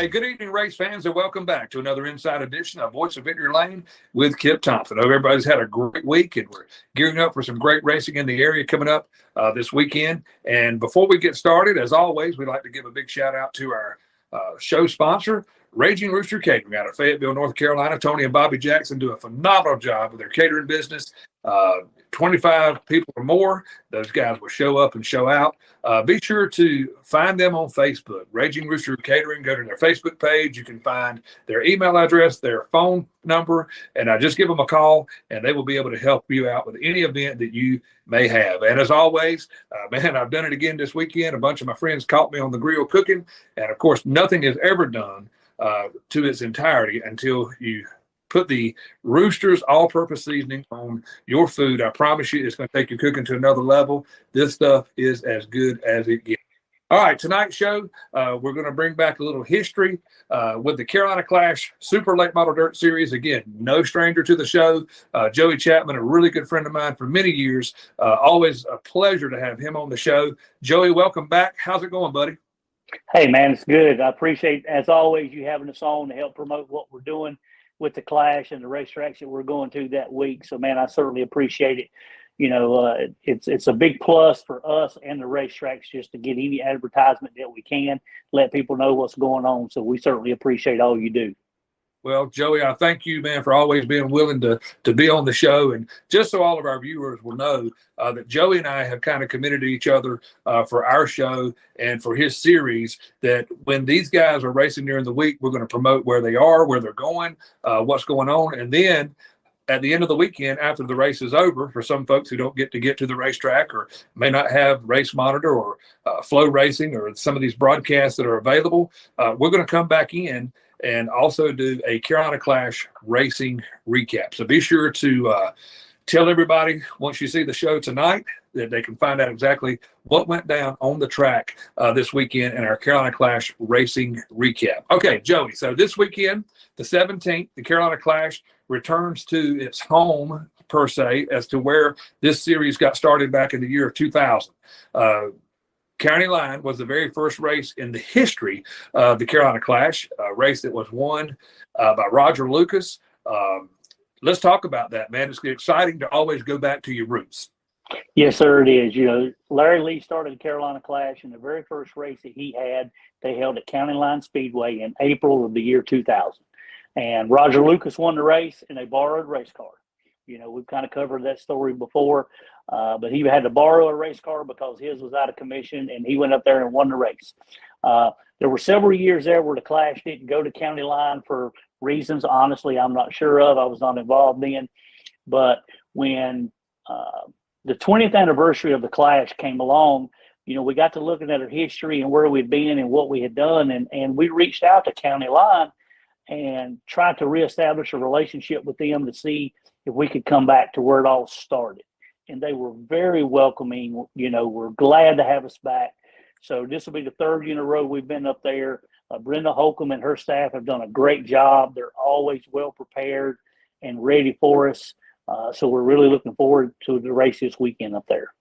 Hey, good evening, race fans, and welcome back to another Inside Edition of Voice of Victory Lane with Kip Thompson. I hope everybody's had a great week, and we're gearing up for some great racing in the area coming up this weekend. And before we get started, as always, we'd like to give a big shout out to our show sponsor, Raging Rooster Catering out of Fayetteville, North Carolina. Tony and Bobby Jackson do a phenomenal job with their catering business. 25 people or more, those guys will show up and show out. Be sure to find them on Facebook, Raging Rooster Catering. Go to their Facebook page. You can find their email address, their phone number, and just give them a call, and they will be able to help you out with any event that you may have. And as always, man, I've done it again this weekend. A bunch of my friends caught me on the grill cooking, and of course, nothing is ever done to its entirety until you put the Rooster's all-purpose seasoning on your food. I promise you, it's going to take your cooking to another level. This stuff is as good as it gets. All right, tonight's show, we're going to bring back a little history with the Carolina Clash Super Late Model Dirt Series. Again, no stranger to the show. Joey Chapman, a really good friend of mine for many years. Always a pleasure to have him on the show. Joey, welcome back. How's it going, buddy? Hey, man, it's good. I appreciate, as always, you having us on to help promote what we're doing with the Clash and the racetracks that we're going to that week. So, man, I certainly appreciate it. You know, it's a big plus for us and the racetracks just to get any advertisement that we can, let people know what's going on. So we certainly appreciate all you do. Well, Joey, I thank you, man, for always being willing to be on the show. And just so all of our viewers will know that Joey and I have kind of committed to each other for our show and for his series, that when these guys are racing during the week, we're going to promote where they are, where they're going, what's going on. And then at the end of the weekend, after the race is over, for some folks who don't get to the racetrack or may not have Race Monitor or Flow Racing or some of these broadcasts that are available, we're going to come back in and also do a Carolina Clash racing recap. So be sure to tell everybody once you see the show tonight that they can find out exactly what went down on the track this weekend in our Carolina Clash racing recap. Okay, Joey, so this weekend, the 17th, the Carolina Clash returns to its home, per se, as to where this series got started back in the year of 2000. County Line was the very first race in the history of the Carolina Clash, a race that was won by Roger Lucas. Let's talk about that, man. It's exciting to always go back to your roots. Yes, sir, it is. You know, Larry Lee started the Carolina Clash, and the very first race that he had, they held at County Line Speedway in April of the year 2000. And Roger Lucas won the race, and they borrowed a race car. You know, we've kind of covered that story before, but he had to borrow a race car because his was out of commission, and he went up there and won the race. There were several years there where the Clash didn't go to County Line for reasons, honestly, I'm not sure of. I was not involved in. But when the 20th anniversary of the Clash came along, you know, we got to looking at our history and where we'd been and what we had done, and we reached out to County Line and tried to reestablish a relationship with them to see if we could come back to where it all started. And they were very welcoming. You know, we're glad to have us back. So this will be the third year in a row we've been up there. Brenda Holcomb and her staff have done a great job. They're always well prepared and ready for us. So we're really looking forward to the race this weekend up there.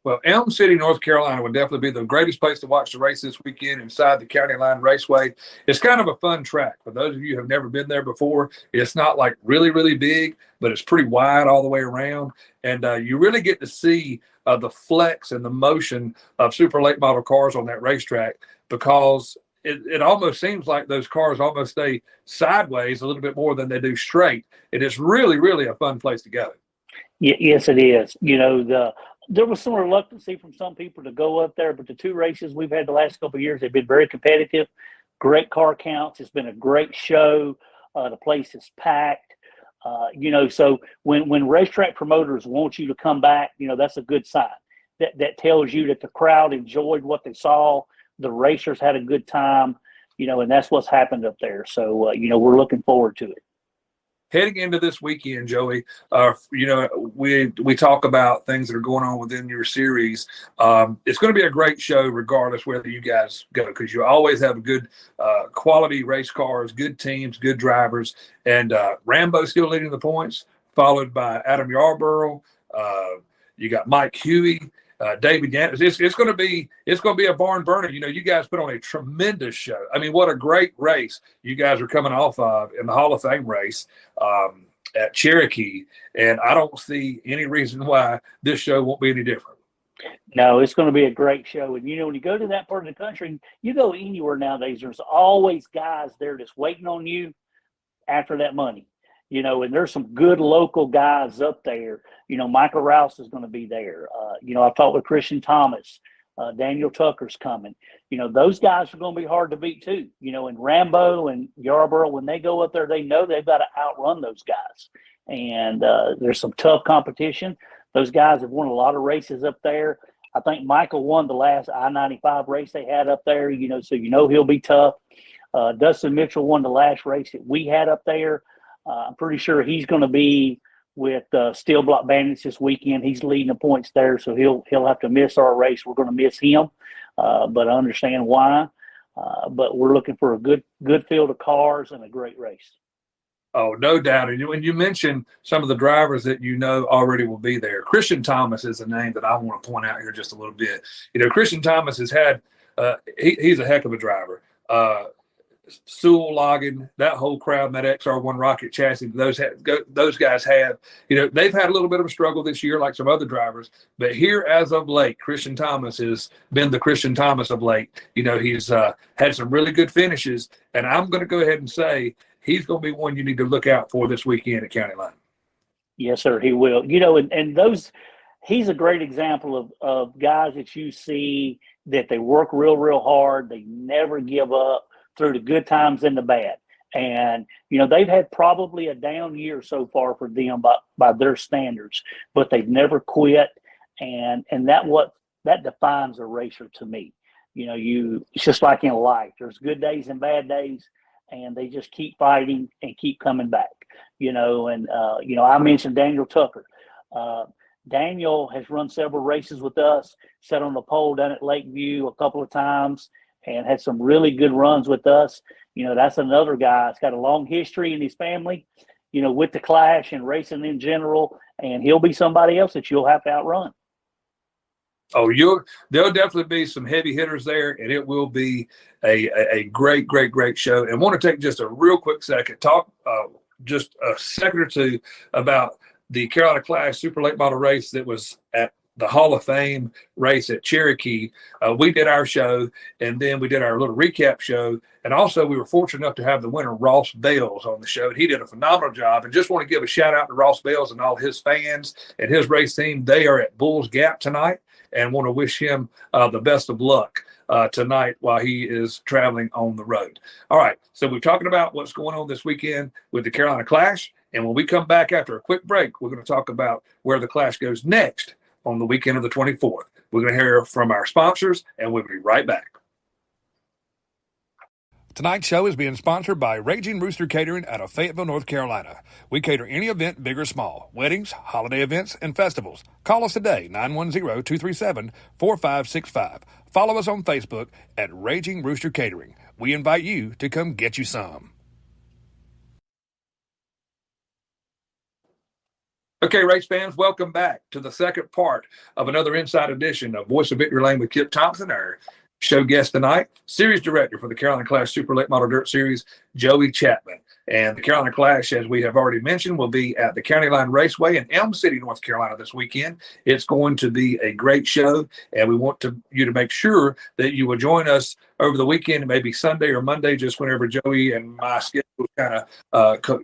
Well, Elm City, North Carolina would definitely be the greatest place to watch the race this weekend inside the County Line Raceway. It's kind of a fun track. For those of you who have never been there before, it's not like really, really big, but it's pretty wide all the way around. And you really get to see the flex and the motion of super late model cars on that racetrack, because it almost seems like those cars almost stay sideways a little bit more than they do straight. And it's really, really a fun place to go. Yes, it is. You know, there was some reluctancy from some people to go up there, but the two races we've had the last couple of years have been very competitive. Great car counts. It's been a great show. The place is packed. You know, so when racetrack promoters want you to come back, you know, that's a good sign. That tells you that the crowd enjoyed what they saw. The racers had a good time, you know, and that's what's happened up there. So, you know, we're looking forward to it. Heading into this weekend, Joey, you know, we talk about things that are going on within your series. It's going to be a great show regardless whether you guys go, because you always have good quality race cars, good teams, good drivers. And Rambo still leading the points, followed by Adam Yarborough. You got Mike Huey. David Yanis. It's going to be a barn burner. You guys put on a tremendous show. I mean, what a great race you guys are coming off of in the Hall of Fame race at Cherokee, and I don't see any reason why this show won't be any different. No, it's going to be a great show. And, when you go to that part of the country, you go anywhere nowadays, there's always guys there just waiting on you after that money. And there's some good local guys up there. Michael Rouse is going to be there. I've talked with Christian Thomas. Daniel Tucker's coming. Those guys are going to be hard to beat too. And Rambo and Yarborough, when they go up there, they know they've got to outrun those guys. And there's some tough competition. Those guys have won a lot of races up there. I think Michael won the last I-95 race they had up there, so he'll be tough. Dustin Mitchell won the last race that we had up there. I'm pretty sure he's going to be with Steel Block Bandits this weekend. He's leading the points there, so he'll have to miss our race. We're going to miss him, but I understand why. But we're looking for a good field of cars and a great race. Oh, no doubt. And when you mentioned some of the drivers that already will be there, Christian Thomas is a name that I want to point out here just a little bit. Christian Thomas has had he's a heck of a driver. Sewell, Logan, that whole crowd, and that XR1 rocket chassis, those guys have, they've had a little bit of a struggle this year, like some other drivers. But here, as of late, Christian Thomas has been the Christian Thomas of late. He's had some really good finishes, and I'm going to go ahead and say he's going to be one you need to look out for this weekend at County Line. Yes, sir, he will. And those, he's a great example of guys that you see that they work real, real hard. They never give up through the good times and the bad. And, they've had probably a down year so far for them by their standards, but they've never quit. And that defines a racer to me. It's just like in life. There's good days and bad days, and they just keep fighting and keep coming back. I mentioned Daniel Tucker. Daniel has run several races with us, sat on the pole down at Lakeview a couple of times, and had some really good runs with us. That's another guy. It's got a long history in his family, with the Clash and racing in general, and he'll be somebody else that you'll have to outrun. Oh, there'll definitely be some heavy hitters there, and it will be a great, great, great show. And want to take just a real quick second, talk just a second or two about the Carolina Clash Super Late Model race that was at the Hall of Fame race at Cherokee. We did our show, and then we did our little recap show. And also, we were fortunate enough to have the winner, Ross Bales, on the show. And he did a phenomenal job. And just want to give a shout out to Ross Bales and all his fans and his race team. They are at Bulls Gap tonight, and want to wish him the best of luck tonight while he is traveling on the road. All right, so we're talking about what's going on this weekend with the Carolina Clash. And when we come back after a quick break, we're going to talk about where the Clash goes next on the weekend of the 24th. We're going to hear from our sponsors, and we'll be right back. Tonight's show is being sponsored by Raging Rooster Catering out of Fayetteville, North Carolina. We cater any event, big or small, weddings, holiday events, and festivals. Call us today, 910-237-4565. Follow us on Facebook at Raging Rooster Catering. We invite you to come get you some. Okay, race fans, welcome back to the second part of another Inside Edition of Voice of Victory Lane with Kip Thompson. Our show guest tonight, Series Director for the Carolina Clash Super Late Model Dirt Series, Joey Chapman. And the Carolina Clash, as we have already mentioned, will be at the County Line Raceway in Elm City, North Carolina this weekend. It's going to be a great show, and we want you to make sure that you will join us over the weekend, maybe Sunday or Monday, just whenever Joey and my schedule kind of go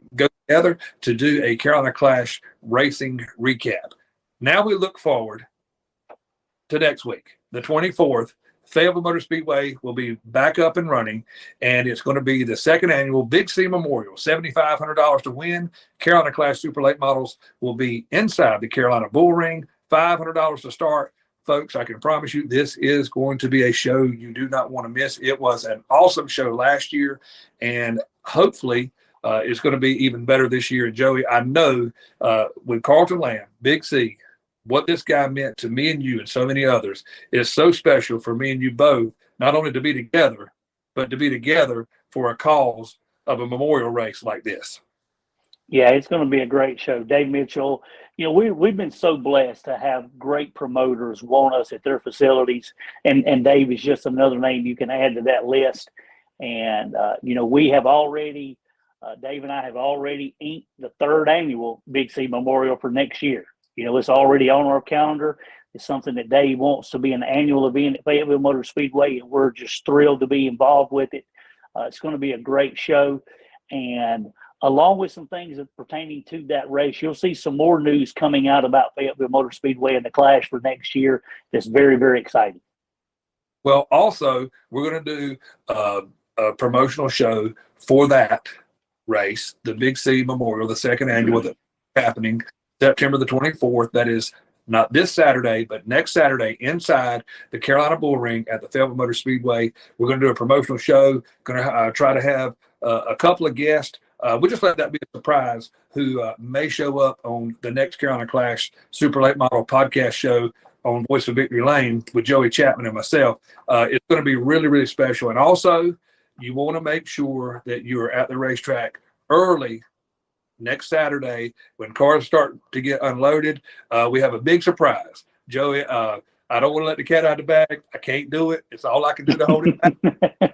together to do a Carolina Clash racing recap. Now we look forward to next week, the 24th. Fayetteville Motor Speedway will be back up and running, and it's going to be the second annual Big C Memorial, $7,500 to win. Carolina Clash Super Late Models will be inside the Carolina Bull Ring, $500 to start. Folks, I can promise you this is going to be a show you do not want to miss. It was an awesome show last year, and hopefully it's going to be even better this year. And Joey, I know with Carlton Lamb, Big C, what this guy meant to me and you and so many others is so special for me and you both, not only to be together, but to be together for a cause of a memorial race like this. Yeah, it's going to be a great show. Dave Mitchell, we've been so blessed to have great promoters want us at their facilities, and Dave is just another name you can add to that list. And we have already, Dave and I have already inked the third annual Big C Memorial for next year. It's already on our calendar. It's something that Dave wants to be an annual event at Fayetteville Motor Speedway, and we're just thrilled to be involved with it. It's going to be a great show, and along with some things that pertaining to that race, you'll see some more news coming out about Fayetteville Motor Speedway and the Clash for next year. That's very, very exciting. Well, also, we're going to do a promotional show for that race, the Big C Memorial, the second annual that's happening September the 24th. That is not this Saturday, but next Saturday inside the Carolina Bull Ring at the Fayetteville Motor Speedway. We're going to do a promotional show, going to try to have a couple of guests. We just let that be a surprise who may show up on the next Carolina Clash Super Late Model podcast show on Voice of Victory Lane with Joey Chapman and myself. It's going to be really, really special. And also, you want to make sure that you are at the racetrack early next Saturday when cars start to get unloaded. We have a big surprise. Joey, I don't want to let the cat out of the bag. I can't do it. It's all I can do to hold it back. I'm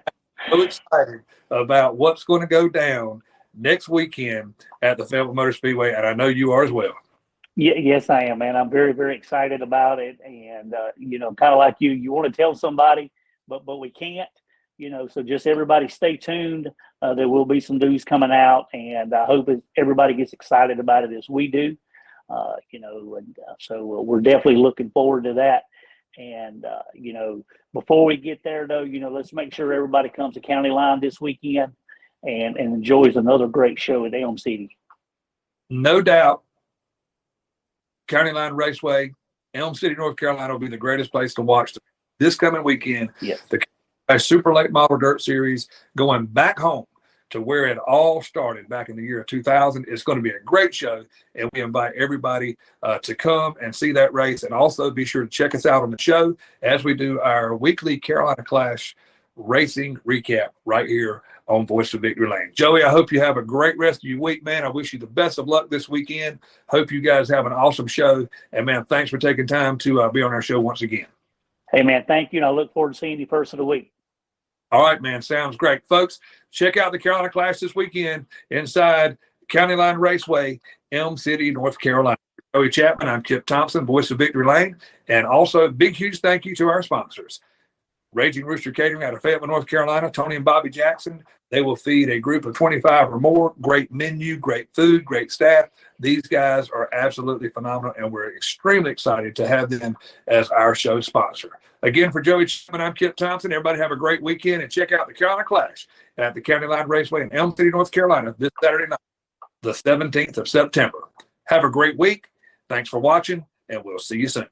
so excited about what's going to go down next weekend at the Fayetteville Motor Speedway, and I know you are as well. Yes, I am, man. I'm very, very excited about it, and kind of like you want to tell somebody, but we can't. So just everybody stay tuned. There will be some news coming out, and I hope everybody gets excited about it as we do. So we're definitely looking forward to that. And before we get there, though, let's make sure everybody comes to County Line this weekend and enjoys another great show at Elm City. No doubt, County Line Raceway, Elm City, North Carolina will be the greatest place to watch this coming weekend. Yes. The Super Late Model Dirt Series going back home to where it all started back in the year of 2000. It's going to be a great show, and we invite everybody to come and see that race. And also be sure to check us out on the show as we do our weekly Carolina Clash racing recap right here on Voice of Victory Lane. Joey, I hope you have a great rest of your week, man. I wish you the best of luck this weekend. Hope you guys have an awesome show. And, man, thanks for taking time to be on our show once again. Hey, man, thank you, and I look forward to seeing you first of the week. All right, man. Sounds great. Folks, check out the Carolina Clash this weekend inside County Line Raceway, Elm City, North Carolina. Joey Chapman, I'm Kip Thompson, Voice of Victory Lane. And also a big, huge thank you to our sponsors. Raging Rooster Catering out of Fayetteville, North Carolina, Tony and Bobby Jackson. They will feed a group of 25 or more. Great menu, great food, great staff. These guys are absolutely phenomenal, and we're extremely excited to have them as our show sponsor. Again, for Joey Chapman, I'm Kip Thompson. Everybody have a great weekend, and check out the Carolina Clash at the County Line Raceway in Elm City, North Carolina this Saturday night, the 17th of September. Have a great week. Thanks for watching, and we'll see you soon.